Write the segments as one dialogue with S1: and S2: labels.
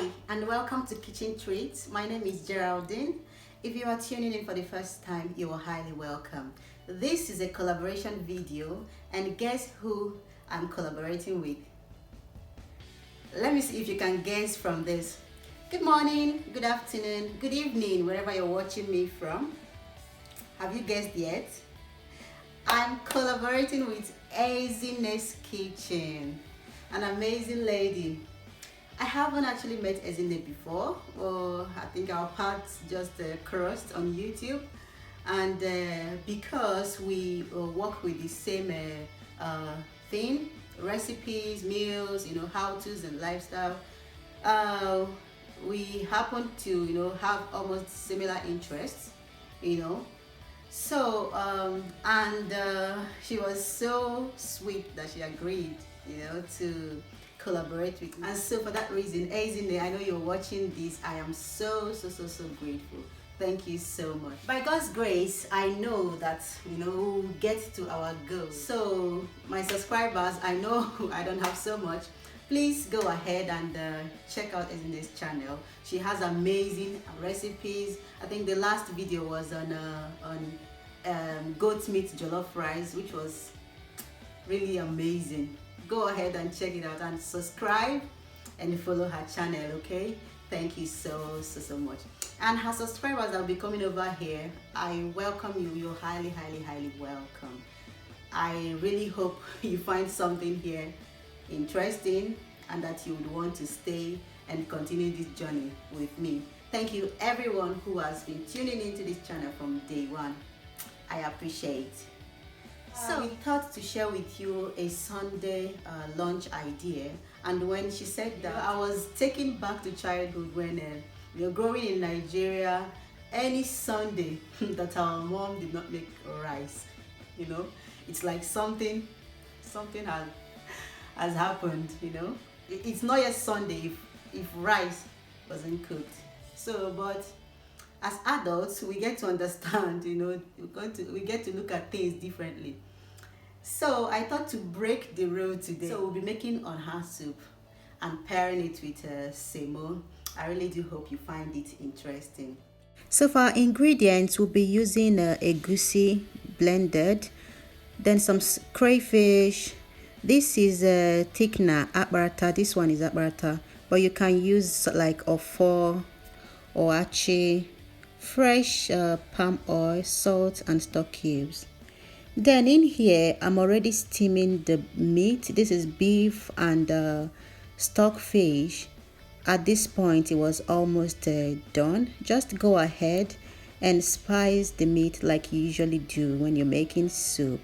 S1: Hi and welcome to Kitchen Treats. My name is Geraldine. If you are tuning in for the first time, you are highly welcome. This is a collaboration video, and guess who I'm collaborating with? Let me see if you can guess from this. Good morning, good afternoon, good evening, wherever you're watching me from. Have you guessed yet? I'm collaborating with Ezinne's Kitchen, an amazing lady. I haven't actually met Ezinne before, or I think our paths just crossed on YouTube, and because we work with the same thing, recipes, meals, how-tos and lifestyle, we happen to have almost similar interests, so she was so sweet that she agreed to collaborate with me. And so for that reason, Ezinne, I know you're watching this. I am so grateful. Thank you so much. By God's grace, I know that we'll get to our goal. So my subscribers, I know I don't have so much. Please go ahead and check out Ezinne's channel. She has amazing recipes. I think the last video was on goat meat jollof rice, which was really amazing. Go ahead and check it out and subscribe and follow her channel, okay? Thank you so much. And her subscribers that will be coming over here, I welcome you. You're highly welcome. I really hope you find something here interesting and that you would want to stay and continue this journey with me. Thank you everyone who has been tuning into this channel from day one. I appreciate. So we thought to share with you a Sunday lunch idea, and when she said that, I was taken back to childhood when growing in Nigeria, any Sunday that our mom did not make rice, it's like something has happened. It's not yet Sunday if rice wasn't cooked. So, but as adults, we get to understand, we get to look at things differently. So I thought to break the rule today. So we'll be making oha soup and pairing it with semo. I really do hope you find it interesting. So for our ingredients, we'll be using egusi blended, then some crayfish. This is thickener, akbarata. This one is akbarata, but you can use like ofo or achi, fresh palm oil, salt and stock cubes. Then in here, I'm already steaming the meat. This is beef and stock fish. At this point, it was almost done. Just go ahead and spice the meat like you usually do when you're making soup.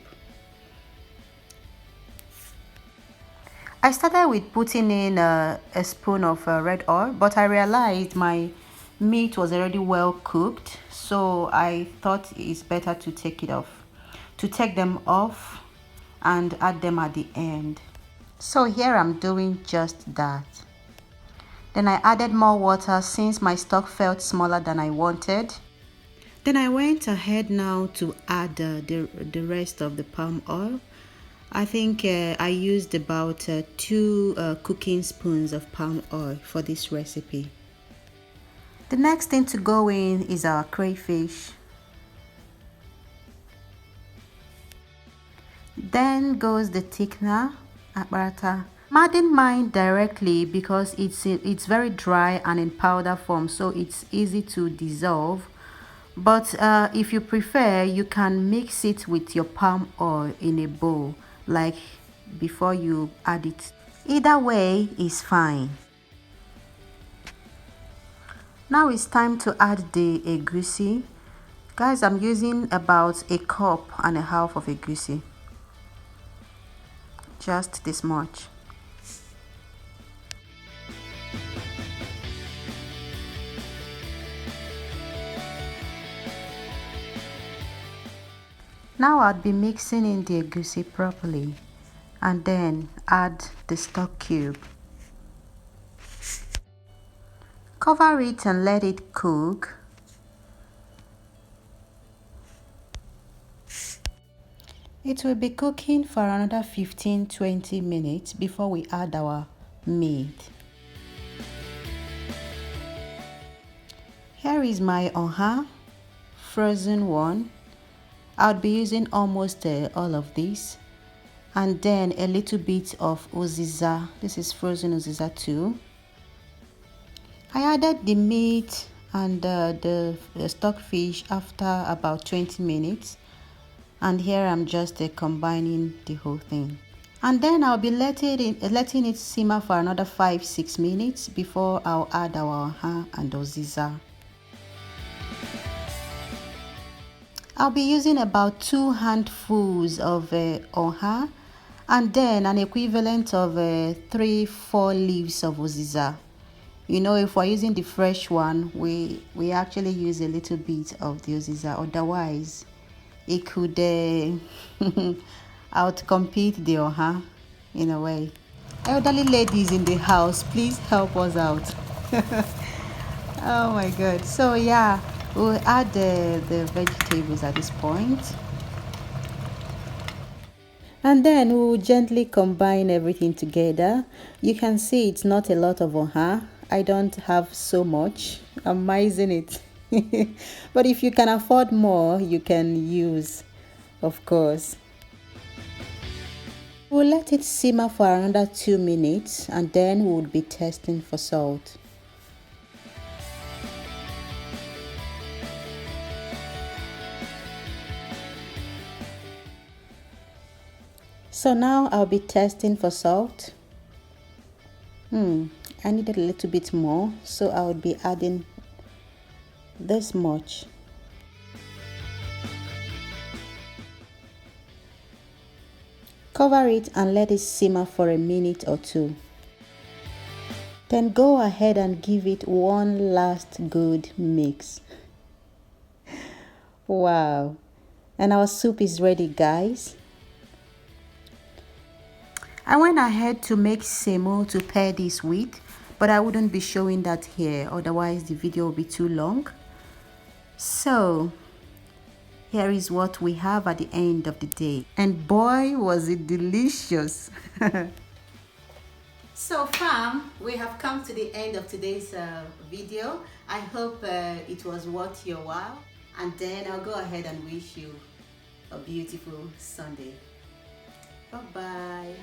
S1: I started with putting in a spoon of red oil, but I realized my meat was already well cooked, so I thought it's better to take them off and add them at the end. So here I'm doing just that. Then I added more water since my stock felt smaller than I wanted. Then I went ahead now to add the rest of the palm oil. I think I used about 2 cooking spoons of palm oil for this recipe. The next thing to go in is our crayfish. Then goes the thickener, akbarata. I'm adding mine directly because it's very dry and in powder form, so it's easy to dissolve. But if you prefer, you can mix it with your palm oil in a bowl, like before you add it. Either way is fine. Now it's time to add the egusi. Guys, I'm using about 1.5 cups of egusi. Just this much. Now I'll be mixing in the egusi properly and then add the stock cube. Cover it and let it cook. It will be cooking for another 15-20 minutes before we add our meat. Here is my oha, frozen one. I'll be using almost all of this, and then a little bit of uziza. This is frozen uziza too. I added the meat and the stockfish after about 20 minutes, and here I'm just combining the whole thing. And then I'll be letting it simmer for another 5-6 minutes before I'll add our oha and uziza. I'll be using about 2 handfuls of oha and then an equivalent of 3-4 leaves of uziza. You know, if we're using the fresh one, we actually use a little bit of the uziza. Otherwise, it could outcompete the oha in a way. Elderly ladies in the house, please help us out. Oh my god. So yeah, we'll add the vegetables at this point. And then we'll gently combine everything together. You can see it's not a lot of oha. I don't have so much. I'm mising it. But if you can afford more, you can use, of course. We'll let it simmer for another 2 minutes and then we'll be testing for salt. So now I'll be testing for salt. I needed a little bit more, so I will be adding this much. Cover it and let it simmer for a minute or two. Then go ahead and give it one last good mix. Wow. And our soup is ready, guys. I went ahead to make semo to pair this with, but I wouldn't be showing that here, otherwise the video will be too long. So here is what we have at the end of the day, and boy was it delicious. So fam, we have come to the end of today's video. I hope it was worth your while, and then I'll go ahead and wish you a beautiful Sunday. Bye bye.